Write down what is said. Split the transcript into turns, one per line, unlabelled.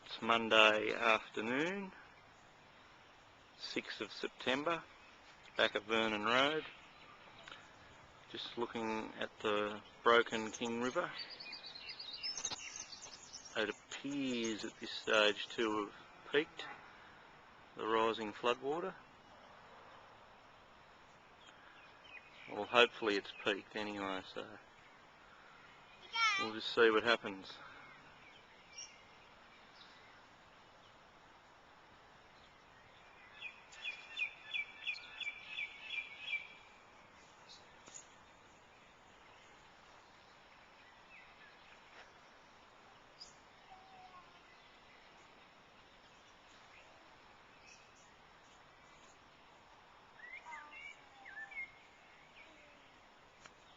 It's Monday afternoon, 6th of September, back at Vernon Road. Just looking at the broken King River. It appears at this stage to have peaked, the rising floodwater. Well, hopefully it's peaked anyway, so we'll just see what happens.